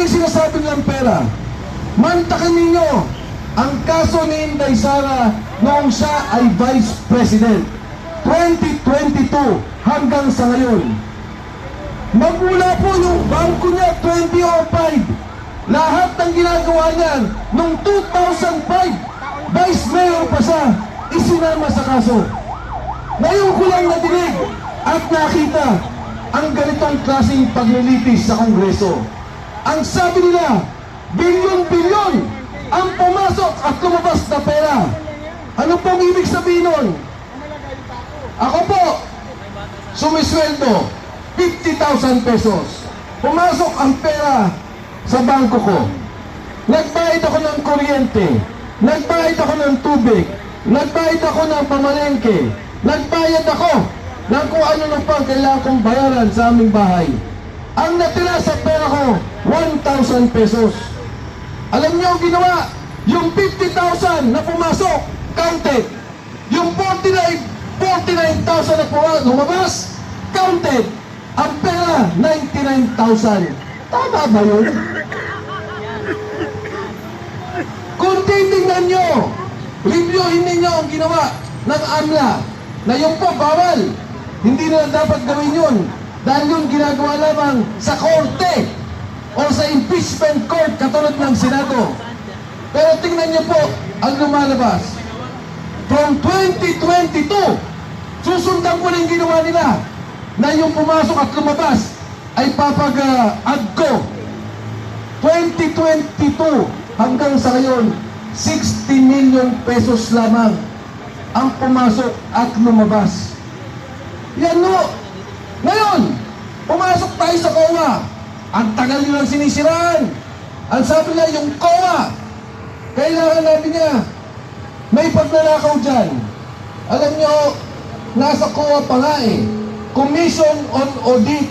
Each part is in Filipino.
yung sinasabi nilang pera? Mantakin ninyo ang kaso ni Inday Sara noong siya ay Vice President. 2022 hanggang sa ngayon. Magmula po yung bangko niya 2005. Lahat ng ginagawa niya noong 2005, Vice Mayor pa siya, isinama sa kaso. Ngayon ko lang nadinig at nakita ang ganitong klaseng paglilitis sa Kongreso. Ang sabi nila, bilyon-bilyon ang pumasok at lumabas na pera. Ano pong ibig sabihin nun? Ako po, sumisweldo 50,000 pesos. Pumasok ang pera sa bangko ko. Nagbayad ako ng kuryente, nagbayad ako ng tubig, nagbayad ako ng pamalengke, nagbayad ako ng kung ano na pang kailangan kong bayaran sa aming bahay. Ang natira sa pera ko, 1,000 pesos. Alam niyo ang ginawa? Yung 50,000 na pumasok, counted. Yung 49,000 na lumabas, counted. Ang pera, 99,000. Tama ba yun? Kung titingnan nyo, reviewin ninyo ang ginawa ng AMLA na yung po bawal. Hindi na dapat gawin yun dahil yun ginagawa lamang sa korte o sa impeachment court katulad ng Senado. Pero tingnan nyo po ang lumalabas. From 2022, susundan ko na yung ginawa nila na yung pumasok at lumabas ay papag-add ko. 2022 hanggang sa ngayon, 60 million pesos lamang ang pumasok at lumabas. Yan no. Ngayon, pumasok tayo sa COA. Ang tagal nilang sinisiraan. Ang sabi nila, yung COA, kailangan natin niya. May pagnanakaw dyan. Alam nyo, nasa COA pa nga eh. Commission on Audit.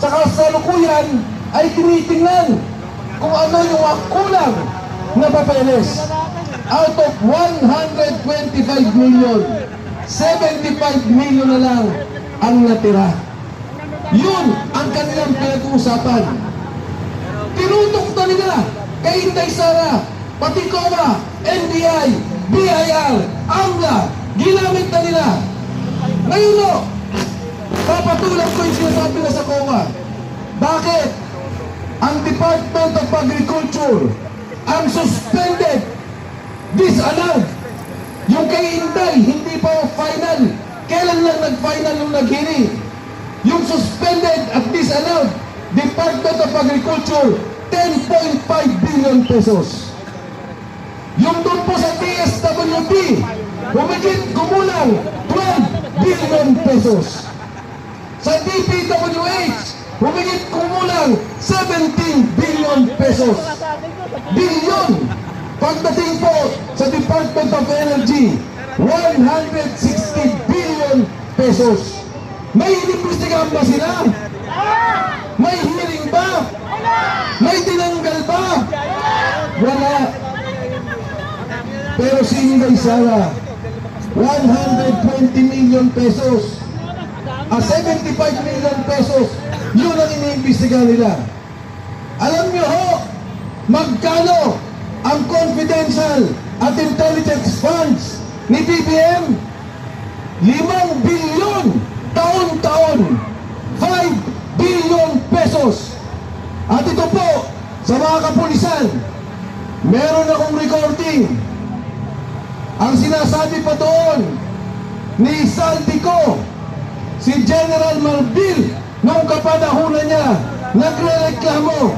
Sa kasalukuyan ay tinitingnan kung ano yung kulang na papeles. Out of 125 million, 75 million na lang ang natira. Yun ang kanilang pinag-uusapan. Tinutok na nila kay Inday Sara, pati COA, NBI, BIR, AMLA, ginamit na nila. Ngayon no, papatulang ko yung sinasabi na sa COA. Bakit? Ang Department of Agriculture ang suspended, disallowed. Yung kay Inday, hindi pa final. Kailan lang nag-final yung nag-hearing? Yung suspended at disallowed, Department of Agriculture, 10.5 billion pesos. Yung doon po sa DSWD, kumulang 12 billion pesos. Sa DPWH, kumulang 17 billion pesos. Billion! Pagdating po sa Department of Energy, 160 billion pesos. May inimbestigahan ba sila? May hearing ba? May tinanggal ba? Wala. Pero si Inday Sara, 120 million pesos. 75 million pesos, yun ang iniimbestigahan nila. Alam niyo ho, magkano ang confidential at intelligence funds ni BBM? 5 billion taon-taon. 5 billion pesos. At ito po, sa mga kapulisan, meron akong recording. Ang sinasabi pa doon ni Saldico, si General Marbil, noong kapanahunan niya, nagre-reklamo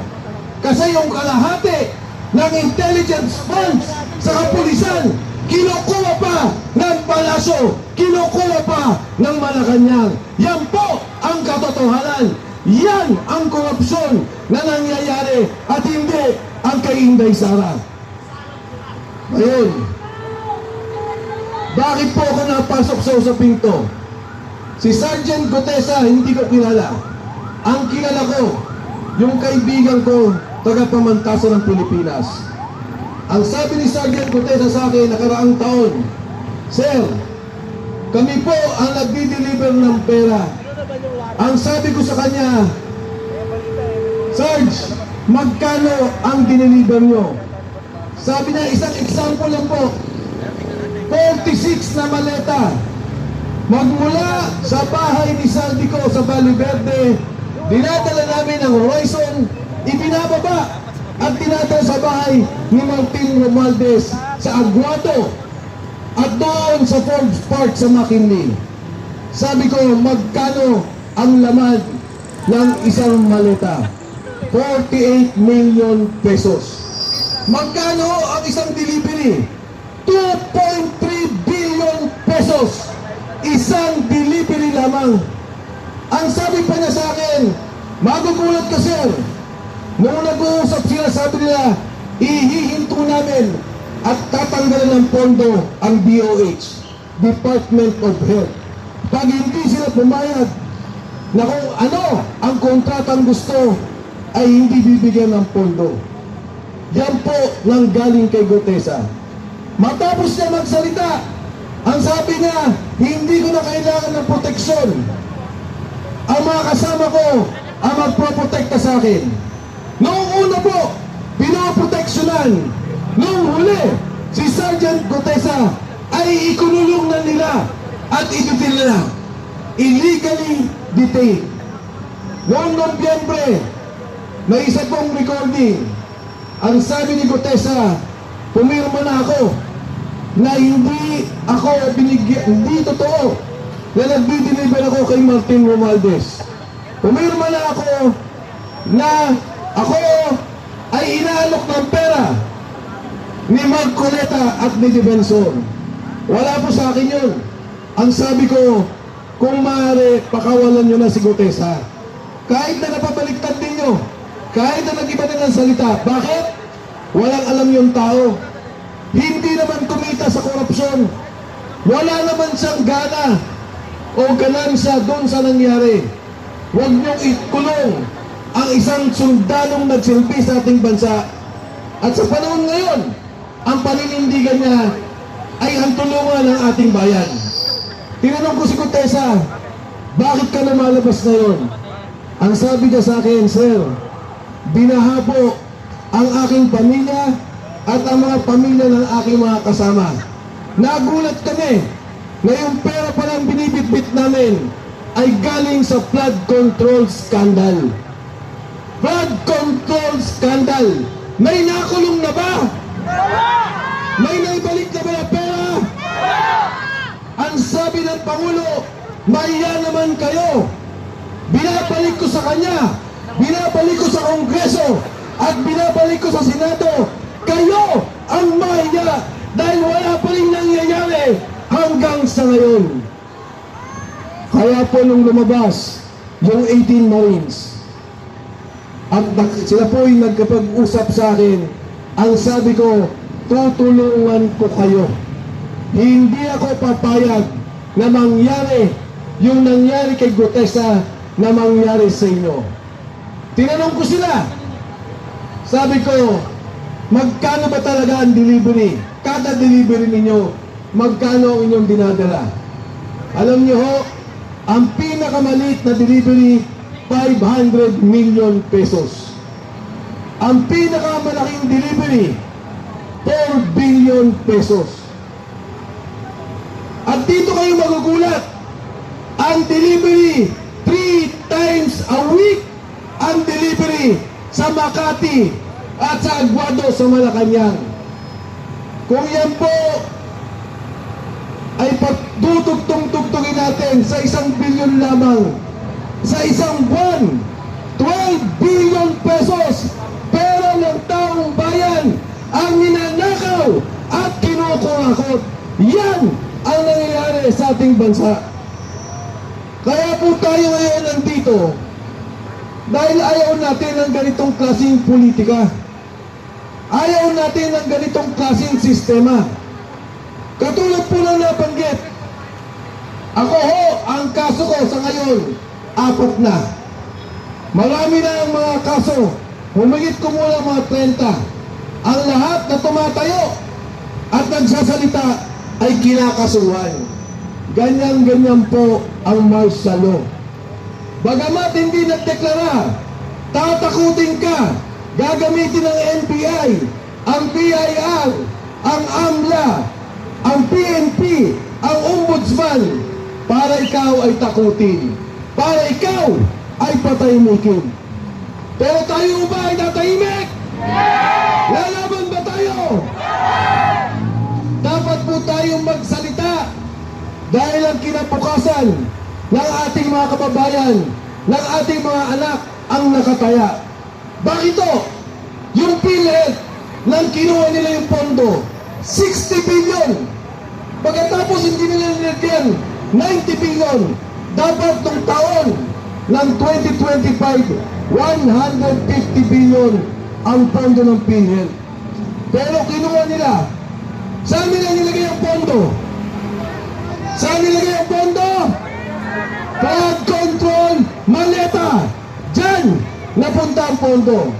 kasi yung kalahati ng intelligence funds sa kapulisan, kinukuha pa ng Palasyo, kinukuha pa ng Malacanang. Yan po ang katotohanan. Yan ang korupsyon na nangyayari at hindi ang kay Inday Sara. Ngayon, bakit po ako napasok sa usaping to? Si Sergeant Gutesa, hindi ko kilala. Ang kilala ko, yung kaibigan ko, taga-pamantasan ng Pilipinas. Ang sabi ni Sergeant Gutesa sa akin nakaraang taon, Sir, kami po ang nagdi-deliver ng pera. Ang sabi ko sa kanya, Sarge, magkano ang dineliver nyo? Sabi niya, isang example lang po, 46 na maleta. Magmula sa bahay ni Saldico sa Valle Verde, dinadala namin ang Horizon, ibinababa at dinadala sa bahay ni Martin Romualdez sa Aguado at doon sa Forbes Park sa McKinley. Sabi ko, magkano ang laman ng isang maleta? 48 million pesos. Magkano ang isang delivery? 2.3 billion pesos. Isang delivery lamang. Ang sabi pa niya sa akin, magugulat ka sir. Nung nag-uusap sila, sabi nila, ihihinto namin at tatanggalan ng pondo ang DOH, Department of Health. Pag hindi sila pumayag na kung ano ang kontratang gusto, ay hindi bibigyan ng pondo. Yan po nang galing kay Gutesa. Matapos niya magsalita, ang sabi niya, hindi ko na kailangan ng proteksyon. Ang mga kasama ko ang magproprotekta sa akin. Noong una po, pinoproteksyonan. Noong huli, si Sergeant Gutesa ay ikunulong na nila at ititil na illegally detained. Noong Nobyembre, may isa pong recording. Ang sabi ni Gutesa, pumirma na ako na hindi ako binigyan, hindi totoo na nagdi-deliver ako kay Martin Romualdez. Pumirma na ako na ako ay inaalok ng pera ni Mark Coleta at ni Defensor. Wala po sa akin yun. Ang sabi ko, kung maaari, pakawalan nyo na si Gutesa. Kahit na napabaliktad ninyo, kahit na nag-iba na ng salita. Bakit? Walang alam yung tao. Hindi naman kumita sa korupsyon. Wala naman siyang gana o ganansya doon sa nangyari. Huwag niyong ikulong ang isang sundalong nagsilbi sa ating bansa. At sa panahon ngayon, ang paninindigan niya ay ang tulungan ng ating bayan. Tinanong ko si Gutesa, bakit ka lumalabas ngayon? Ang sabi niya sa akin, sir, binaha po ang aking pamilya at ang mga pamilya ng aking mga kasama. Nagulat kami na yung pera palang binibitbit namin ay galing sa flood control scandal. Flood control scandal. May nakulong na ba? May naibalik na ba na pera? Ang sabi ng Pangulo, maya naman kayo. Binabalik ko sa kanya, binabalik ko sa Kongreso, at binabalik ko sa Senado. Kayo ang mahiya dahil wala pa rin nangyayari hanggang sa ngayon. Kaya po nung lumabas yung 18 Marines, at sila po yung nagkapag-usap sa akin, ang sabi ko, tutulungan ko kayo. Hindi ako papayag na mangyari yung nangyari kay Gutesa na mangyari sa inyo. Tinanong ko sila, sabi ko, magkano ba talaga ang delivery? Kada delivery ninyo, magkano ang inyong dinadala? Alam niyo ho, ang pinakamaliit na delivery, 500 million pesos. Ang pinakamalaking delivery, 4 billion pesos. At dito kayo magugulat, ang delivery, 3 times a week ang delivery sa Makati at sa Aguado sa Malacanang. Kung yan po ay patutugtong-tugtugin natin sa 1 billion lamang, sa isang buwan, 12 billion pesos, pera ng taong bayan ang ninanakaw at kinukurakot. Yan ang nangyayari sa ating bansa. Kaya po tayo ngayon nandito dahil ayaw natin ng ganitong klaseng politika. Ayaw natin ng ganitong klaseng sistema. Katulad po na nabanggit, ako ho, ang kaso ko sa ngayon, 4 na. Marami na ang mga kaso, humigit ko mula mga 30. Ang lahat na tumatayo at nagsasalita ay kinakasuhan. Ganyan-ganyan po ang martial law. Bagamat hindi nagdeklara, tatakutin ka, gagamitin ng NBI, ang BIR, ang AMLA, ang PNP, ang Ombudsman, para ikaw ay takutin, para ikaw ay patahimikin. Pero tayo ba ay tatahimik? Lalaban ba tayo? Dapat po tayong magsalita dahil ang kinabukasan ng ating mga kababayan, ng ating mga anak ang nakataya. Bakit ito? Yung PhilHealth, nang kinuha nila yung pondo, 60 billion. Pagkatapos hindi nila nilagyan 90 billion. Dapat nung taon ng 2025, 150 billion ang pondo ng PhilHealth. Pero kinuha nila. Saan nila nilagay ang pondo? Saan nilagay ang pondo? Flood control, maleta. Diyan napunta ang pondo.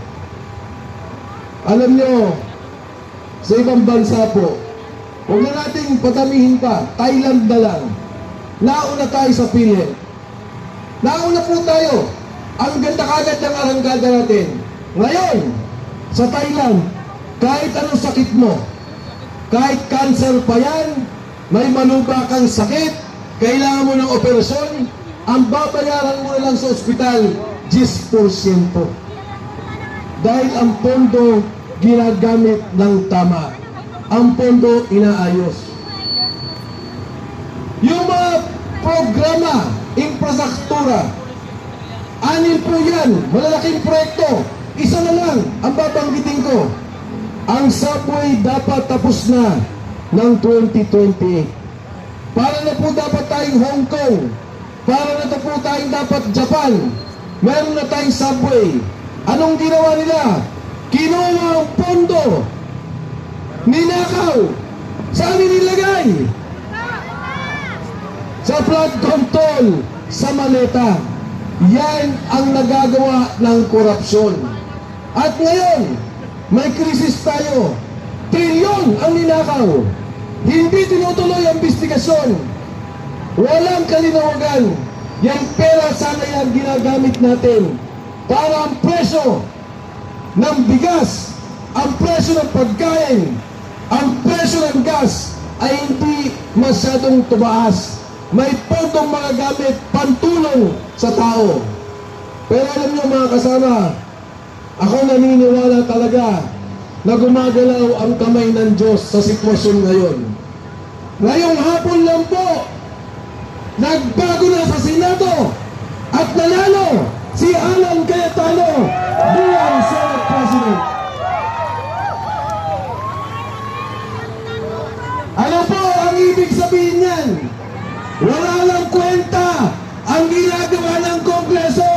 Alam nyo, sa ibang bansa po, huwag na nating patamihin pa, Thailand na lang. Nauna tayo sa PhilHealth. Nauna po tayo. Ang ganda kagad ng aranggada natin. Ngayon, sa Thailand, kahit anong sakit mo, kahit cancer pa yan, may manuba kang sakit, kailangan mo ng operasyon, ang babayaran mo na lang sa ospital, 10%. Dahil ang pondo ginagamit ng tama. Ang pondo inaayos. Yung mga programa, infrastruktura, anin po yan, malalaking proyekto. Isa na lang ang babanggitin ko. Ang subway dapat tapos na ng 2028. Para na po dapat tayong Hong Kong. Para na po tayong dapat Japan. Meron na tayong subway. Anong ginawa nila? Kinuha ang pondo. Ninakaw. Saan nilagay? Sa flood control, sa maleta. Yan ang nagagawa ng korupsyon. At ngayon, may krisis tayo. Trilyon ang ninakaw. Hindi tinutuloy ang investigasyon. Walang kalinawagan. Yung pera sana yan ginagamit natin para ang presyo ng bigas, ang presyo ng pagkain, ang presyo ng gas ay hindi masyadong tumaas. May pundong mga gamit pantulong sa tao. Pero alam niyo mga kasama, ako naniniwala talaga na gumagalaw ang kamay ng Diyos sa sitwasyon ngayon. Ngayong hapon lang po, nagbago na sa Senado at nanalo si Alan Cayetano bilang Senate President. Ano po ang ibig sabihin niyan? Wala lang kwenta ang ginagawa ng Kongreso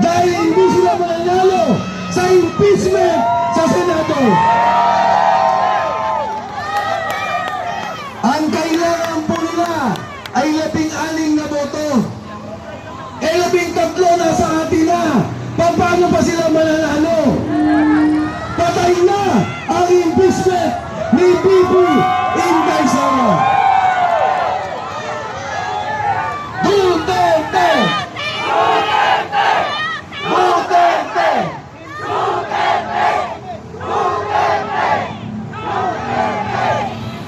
dahil hindi sila mananalo sa impeachment sa Senado. Ang kailangan po nila ay 16 na boto. 13 na sa atin na. Paano pa sila mananalo? Patay na ang impeachment ni Bibi